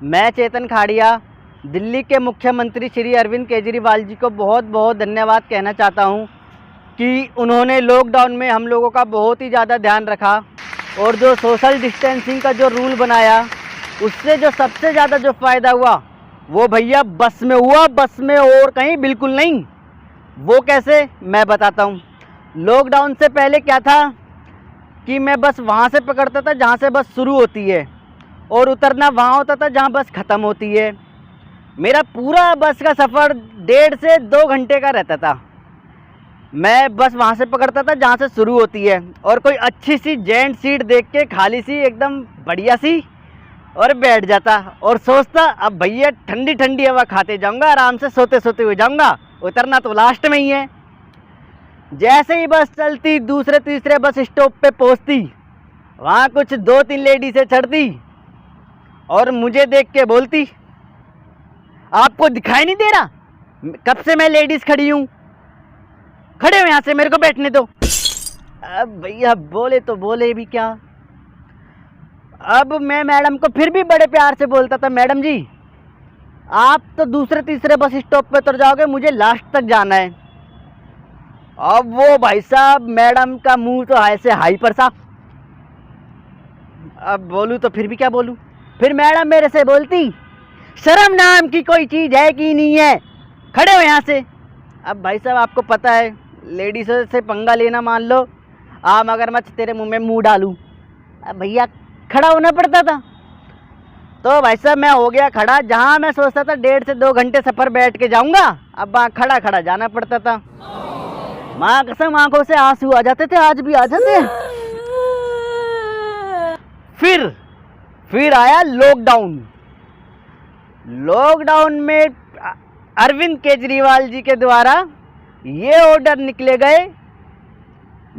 मैं चेतन खाड़िया दिल्ली के मुख्यमंत्री श्री अरविंद केजरीवाल जी को बहुत बहुत धन्यवाद कहना चाहता हूं कि उन्होंने लॉकडाउन में हम लोगों का बहुत ही ज़्यादा ध्यान रखा और जो सोशल डिस्टेंसिंग का जो रूल बनाया उससे जो सबसे ज़्यादा जो फ़ायदा हुआ वो भैया बस में हुआ, बस में और कहीं बिल्कुल नहीं। वो कैसे, मैं बताता हूँ। लॉकडाउन से पहले क्या था कि मैं बस वहाँ से पकड़ता था जहाँ से बस शुरू होती है और उतरना वहाँ होता था जहाँ बस ख़त्म होती है। मेरा पूरा बस का सफ़र 1.5 से 2 घंटे का रहता था। मैं बस वहाँ से पकड़ता था जहाँ से शुरू होती है और कोई अच्छी सी जेंट सीट देख के खाली सी एकदम बढ़िया सी और बैठ जाता और सोचता अब भैया ठंडी ठंडी हवा खाते जाऊँगा, आराम से सोते सोते हुए जाऊँगा, उतरना तो लास्ट में ही है। जैसे ही बस चलती दूसरे तीसरे बस स्टॉप पे पहुँचती, वहाँ कुछ 2-3 लेडीज़ें चढ़ती और मुझे देख के बोलती, आपको दिखाई नहीं दे रहा कब से मैं लेडीज़ खड़ी हूँ, खड़े हो यहाँ से, मेरे को बैठने दो। अब भैया बोले तो बोले भी क्या। अब मैं मैडम को फिर भी बड़े प्यार से बोलता था, मैडम जी आप तो दूसरे तीसरे बस स्टॉप पे उतर जाओगे, मुझे लास्ट तक जाना है। अब वो भाई साहब मैडम का मुंह तो ऐसे हाइपर सा, अब बोलूँ तो फिर भी क्या बोलूँ। फिर मैडम मेरे से बोलती, शर्म नाम की कोई चीज़ है कि नहीं है, खड़े हो यहाँ से। अब भाई साहब आपको पता है लेडीज़ से पंगा लेना, मान लो मगरमच्छ तेरे मुंह में मुंह डालूँ। अब भैया खड़ा होना पड़ता था। तो भाई साहब मैं हो गया खड़ा, जहाँ मैं सोचता था 1.5 से 2 घंटे सफ़र बैठ के जाऊँगा, अब वहाँ खड़ा खड़ा जाना पड़ता था। माँ कसम आंखों से आंसू आ जाते थे, आज भी आ जाते हैं। फिर आया लॉकडाउन। लॉकडाउन में अरविंद केजरीवाल जी के द्वारा ये ऑर्डर निकले गए,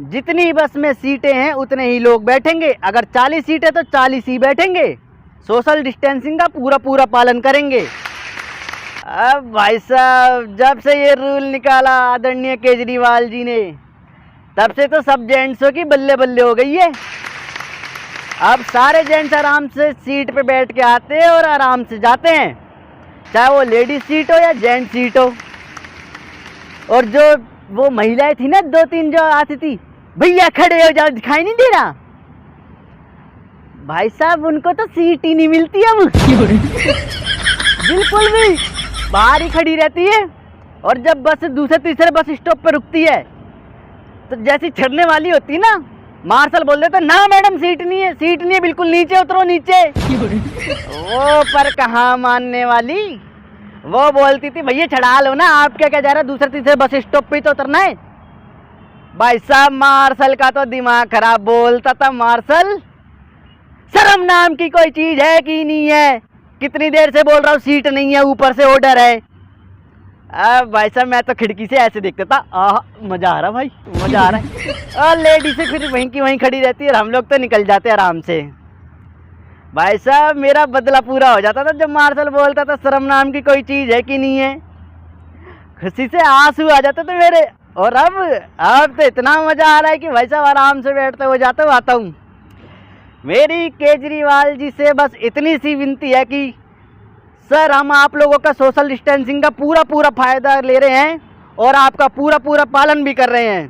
जितनी बस में सीटें हैं उतने ही लोग बैठेंगे, अगर 40 सीटें तो 40 ही बैठेंगे, सोशल डिस्टेंसिंग का पूरा पूरा पालन करेंगे। अब भाई साहब जब से ये रूल निकाला आदरणीय केजरीवाल जी ने, तब से तो सब जेंट्सों की बल्ले बल्ले हो गई है। अब सारे जेंट्स आराम से सीट पे बैठ के आते हैं और आराम से जाते हैं, चाहे वो लेडीज सीट हो या जेंट्स सीट हो। और जो वो महिलाएं थी ना 2-3 जो आती थी, भैया खड़े हो जाओ, दिखाई नहीं दे रहा, भाई साहब उनको तो सीट ही नहीं मिलती अब बिल्कुल भी, बाहर ही खड़ी रहती है। और जब बस दूसरे तीसरे बस स्टॉप पे रुकती है तो जैसी चढ़ने वाली होती है ना, मार्शल बोल देते, ना मैडम सीट नहीं है, सीट नहीं है, बिल्कुल नीचे उतरो नीचे। वो पर कहाँ मानने वाली, वो बोलती थी भैया चढ़ा लो ना, आप क्या जा रहा है, दूसरे तीसरे बस स्टॉप पे तो उतरना है। भाई साहब मार्शल का तो दिमाग खराब, बोलता था मार्शल शर्म नाम की कोई चीज है कि नहीं है, कितनी देर से बोल रहा हूँ सीट नहीं है, ऊपर से ऑर्डर है। अब भाई साहब मैं तो खिड़की से ऐसे देखता था, मजा आ रहा भाई, मजा आ रहा है। और लेडी से फिर वहीं की वहीं खड़ी रहती है और हम लोग तो निकल जाते आराम से। भाई साहब मेरा बदला पूरा हो जाता था जब मार्शल बोलता था शर्म नाम की कोई चीज़ है कि नहीं है, खुशी से आंसू आ जाते थे मेरे। और अब तो इतना मज़ा आ रहा है कि भाई साहब आराम से बैठते हुए जाता हुआ आता हूँ। मेरी केजरीवाल जी से बस इतनी सी विनती है कि सर हम आप लोगों का सोशल डिस्टेंसिंग का पूरा पूरा फ़ायदा ले रहे हैं और आपका पूरा पूरा पालन भी कर रहे हैं।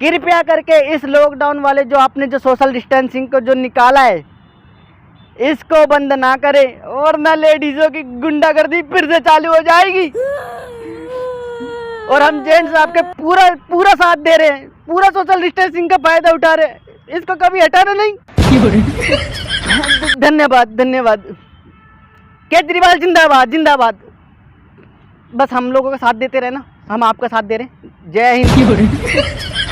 कृपया करके इस लॉकडाउन वाले जो आपने जो सोशल डिस्टेंसिंग को जो निकाला है, इसको बंद ना करें और ना लेडीज़ों की गुंडागर्दी फिर से चालू हो जाएगी। और हम जेंट्स आपके पूरा पूरा साथ दे रहे हैं, पूरा सोशल डिस्टेंसिंग का फ़ायदा उठा रहे हैं, इसको कभी हटाना नहीं। धन्यवाद धन्यवाद। केजरीवाल जिंदाबाद जिंदाबाद। बस हम लोगों का साथ देते रहना, हम आपका साथ दे रहे हैं। जय हिंद।